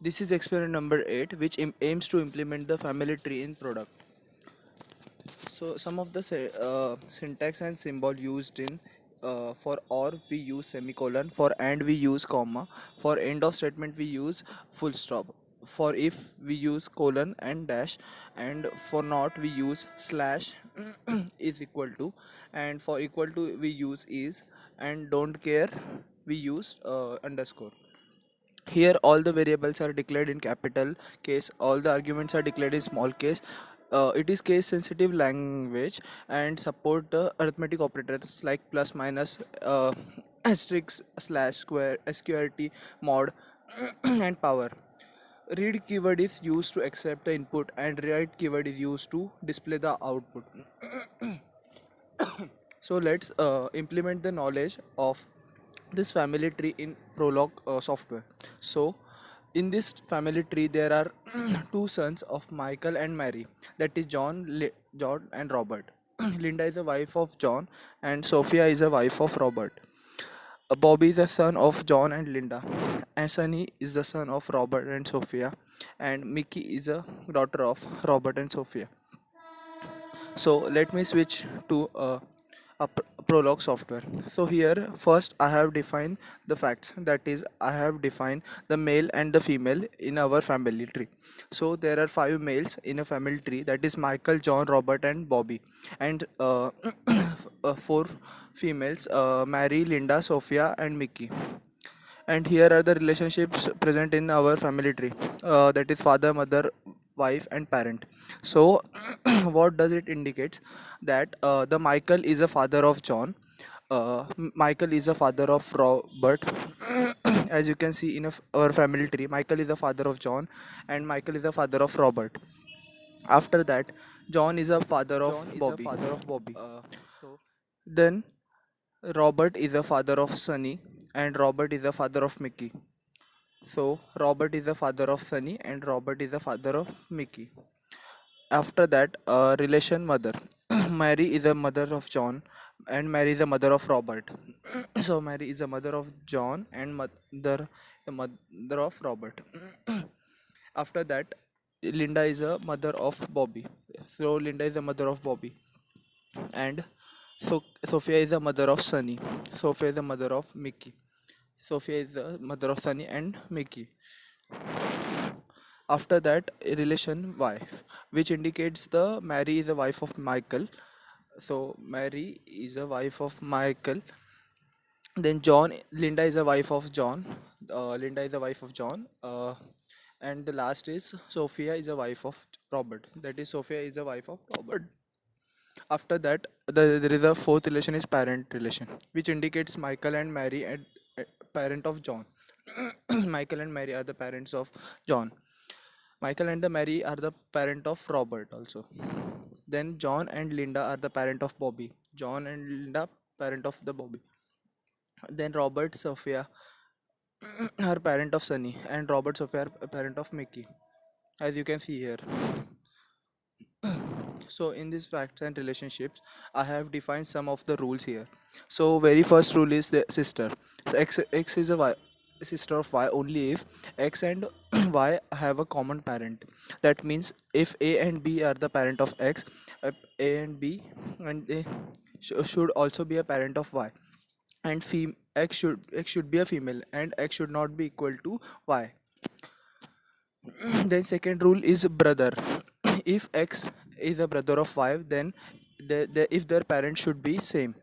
This is experiment number 8, which aims to implement the family tree in product. So some of the syntax and symbol used in for or we use semicolon, for and we use comma, for end of statement we use full stop, for if we use colon and dash, and for not we use slash is equal to, and for equal to we use is, and don't care we use underscore. Here all the variables are declared in capital case, all the arguments are declared in small case. It is case sensitive language and support arithmetic operators like plus, minus, asterisk, slash, square, sqrt, mod, and power. Read keyword is used to accept the input and write keyword is used to display the output. So let's implement the knowledge of this family tree in Prolog software. So in this family tree there are two sons of Michael and Mary, that is John and Robert. Linda is the wife of John and Sophia is the wife of Robert. Bobby is the son of John and Linda, and Sunny is the son of Robert and Sophia, and Mickey is a daughter of Robert and Sophia. So let me switch to Prolog software. So here first I have defined the facts, that is I have defined the male and the female in our family tree. So there are five males in a family tree, that is Michael, John, Robert and Bobby, and four females, Mary, Linda, Sophia and Mickey. And here are the relationships present in our family tree, that is father, mother, wife and parent. So what does it indicate? That the Michael is a father of John, Michael is a father of Robert. As you can see in our family tree, Michael is the father of John and Michael is the father of Robert. After that, John is a father of Bobby. uh, then Robert is the father of Sunny and Robert is the father of Mickey. So Robert is the father of Sunny and Robert is the father of Mickey. After that, relation mother. Mary is the mother of John and Mary is the mother of Robert. So Mary is the mother of John and the mother of Robert. After that, Linda is a mother of Bobby. So Linda is the mother of Bobby. And so Sophia is the mother of Sunny. Sophia is the mother of Mickey. Sophia is the mother of Sunny and Mickey. After that, a relation wife, which indicates the Mary is the wife of Michael. So Mary is a wife of Michael. Then Linda is a wife of John. Linda is a wife of John. And the last is Sophia is a wife of Robert. That is Sophia is a wife of Robert. After that, there is a fourth relation is parent relation, which indicates Michael and Mary and parent of John. Michael and Mary are the parents of John. Michael and the Mary are the parent of Robert also. Then John and Linda are the parent of Bobby. John and Linda parent of the Bobby. Then Robert Sophia are parent of Sunny and Robert Sophia are parent of Mickey. As you can see here. So in these facts and relationships, I have defined some of the rules here. So very first rule is the sister. So x is a sister of y only if x and y have a common parent. That means if a and b are the parent of x, a and b and they should also be a parent of y. And x should be a female and x should not be equal to y. Then second rule is brother. If x is a brother of y, then if their parents should be same.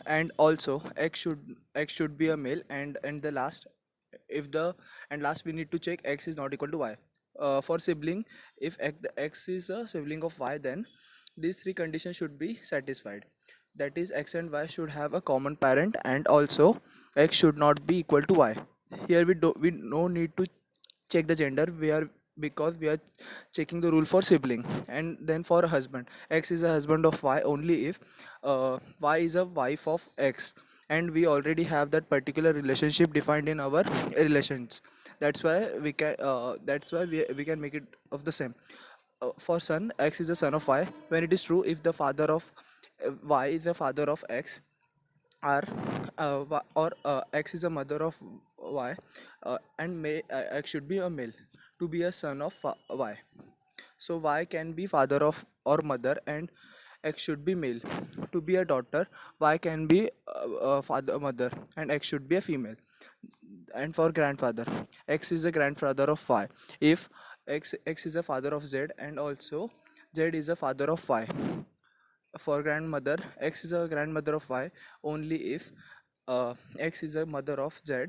And also x should be a male, and the last if the and last we need to check x is not equal to y. For sibling, if x is a sibling of y, then these three conditions should be satisfied. That is, x and y should have a common parent, and also x should not be equal to y. Here we no need to check the gender, because we are checking the rule for sibling. And then for a husband, x is a husband of y only if y is a wife of x, and we already have that particular relationship defined in our relations. That's why we can make it of the same. For son, x is the son of y when it is true if the father of y is the father of x, are or X is a mother of Y, and X should be a male to be a son of Y. So Y can be father of or mother, and X should be male. To be a daughter, Y can be father mother, and X should be a female. And for grandfather, X is a grandfather of Y. If X is a father of Z, and also Z is a father of Y. For grandmother, X is a grandmother of Y only if X is a mother of Z,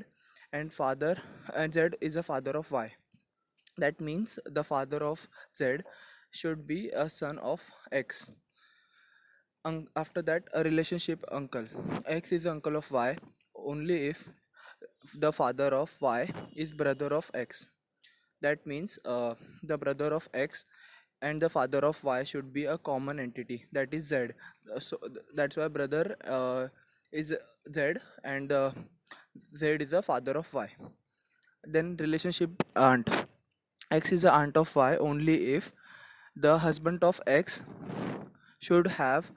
and father and Z is a father of Y. That means the father of Z should be a son of X. After that, a relationship uncle. X is uncle of Y only if the father of Y is brother of X. That means the brother of X and the father of Y should be a common entity, that is Z. That's why brother is Z, and Z is the father of Y. Then relationship aunt. X is the aunt of Y only if the husband of X should have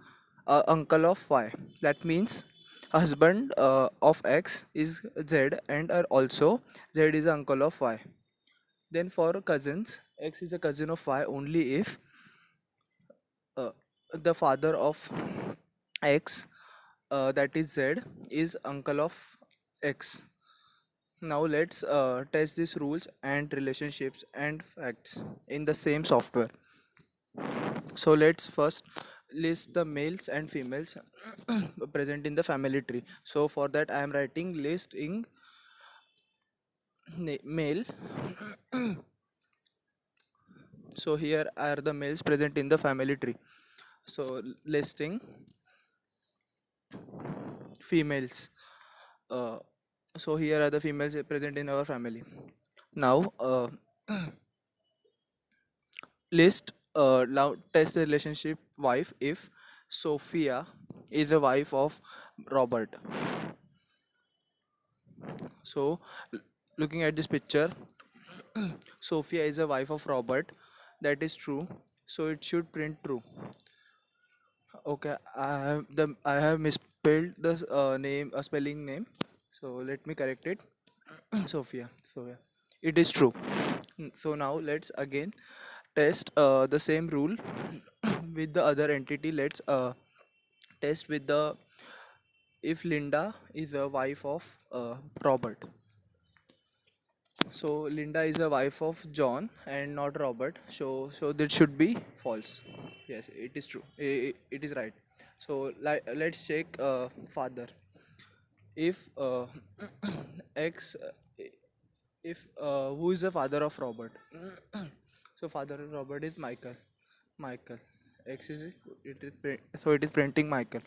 a uncle of Y. That means husband of X is Z, and also Z is the uncle of Y. Then for cousins, X is a cousin of Y only if uh, the father of X, that is Z, is uncle of X. Now let's test these rules and relationships and facts in the same software. So let's first list the males and females present in the family tree. So for that I am writing list in male. So here are the males present in the family tree. So listing females. Uh, so here are the females present in our family. Now now test the relationship wife if Sophia is a wife of Robert. So looking at this picture, Sophia is a wife of Robert. That is true. So it should print true. Okay, I have misspelled the name, spelling name. So let me correct it. Sophia. So yeah, it is true. So now let's again test the same rule with the other entity. Let's test with the if Linda is a wife of Robert. So Linda is a wife of John and not Robert. So that should be false. Yes, it is true. It is right. So let's check father. If X, if who is the father of Robert? So father of Robert is Michael. Michael. X is so it is printing Michael.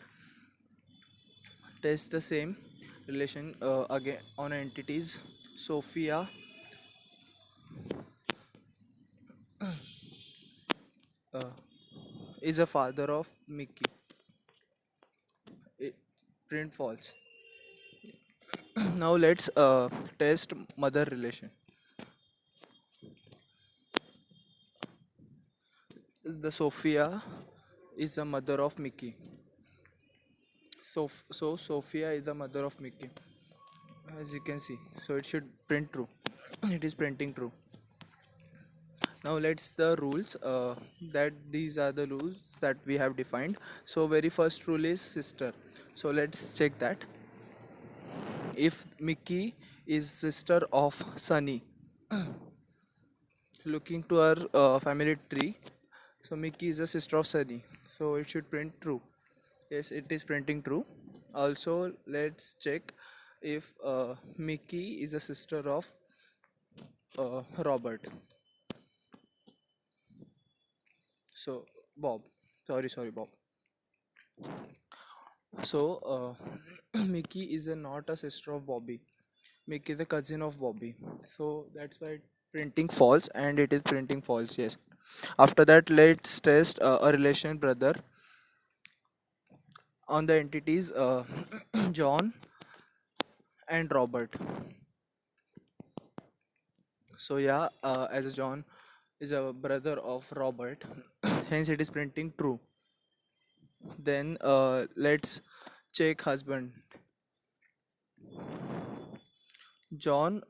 Test the same relation again on entities. Sophia uh, is a father of Mickey. I- Print false. Now let's test mother relation. The Sophia is the mother of Mickey. So Sophia is the mother of Mickey, as you can see. So it should print true. It is printing true. Now let's the rules. That these are the rules that we have defined. So very first rule is sister. So let's check that. If Mickey is sister of Sunny, looking to our family tree, so Mickey is a sister of Sunny. So it should print true. Yes, it is printing true. Also, let's check if Mickey is a sister of Robert. So Bob. Sorry, Bob. So Mickey is not a sister of Bobby. Mickey is a cousin of Bobby. So that's why printing false, and it is printing false. Yes. After that, let's test a relation brother on the entities John and Robert. So yeah, as John is a brother of Robert, hence it is printing true. Then let's check husband. John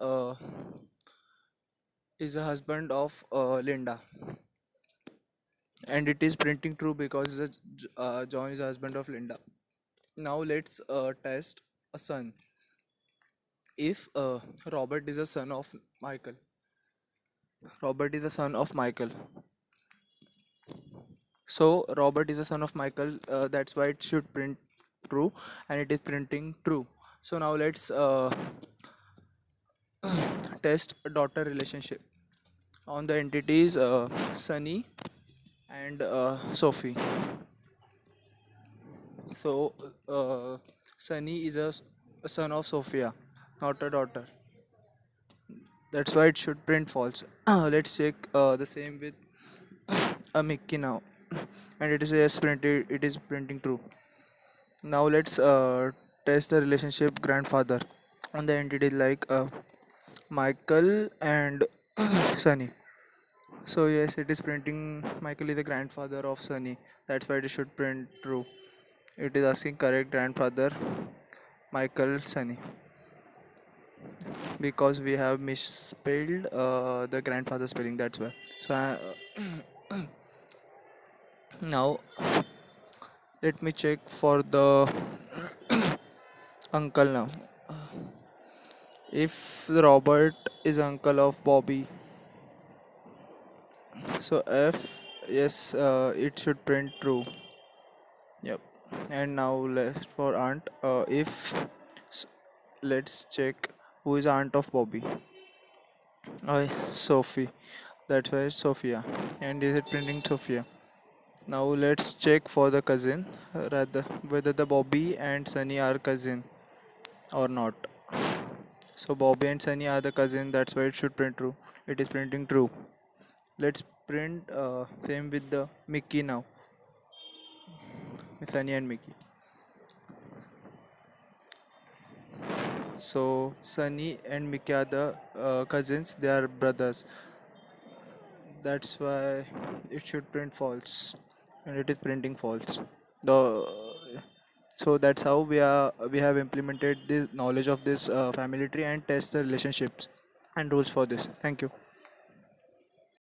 is a husband of Linda, and it is printing true because John is a husband of Linda. Now let's test a son. If Robert is a son of Michael, Robert is a son of Michael. So Robert is a son of Michael. That's why it should print true, and it is printing true. So now let's test a daughter relationship on the entities Sunny and Sophie. So Sunny is a son of Sophia, not a daughter. That's why it should print false. Let's check the same with a Mickey now, and it is yes printed. It is printing true. Now let's test the relationship grandfather on the entity like Michael and Sunny. So yes, it is printing. Michael is the grandfather of Sunny. That's why it should print true. It is asking correct grandfather Michael Sunny because we have misspelled the grandfather spelling. That's why. So now let me check for the uncle now. If Robert is uncle of Bobby, so F, yes, it should print true. Yep. And now left for aunt. If s- let's check who is aunt of Bobby. Sophie. That's why it's Sophia. And is it printing Sophia? Now let's check for the cousin, rather whether the Bobby and Sunny are cousin or not. So Bobby and Sunny are the cousin. That's why it should print true. It is printing true. Let's print same with the Mickey now. Sunny and Mickey. So Sunny and Mickey are the cousins. They are brothers. That's why it should print false, and it is printing false. The so that's how we have implemented the knowledge of this family tree and test the relationships and rules for this. Thank you.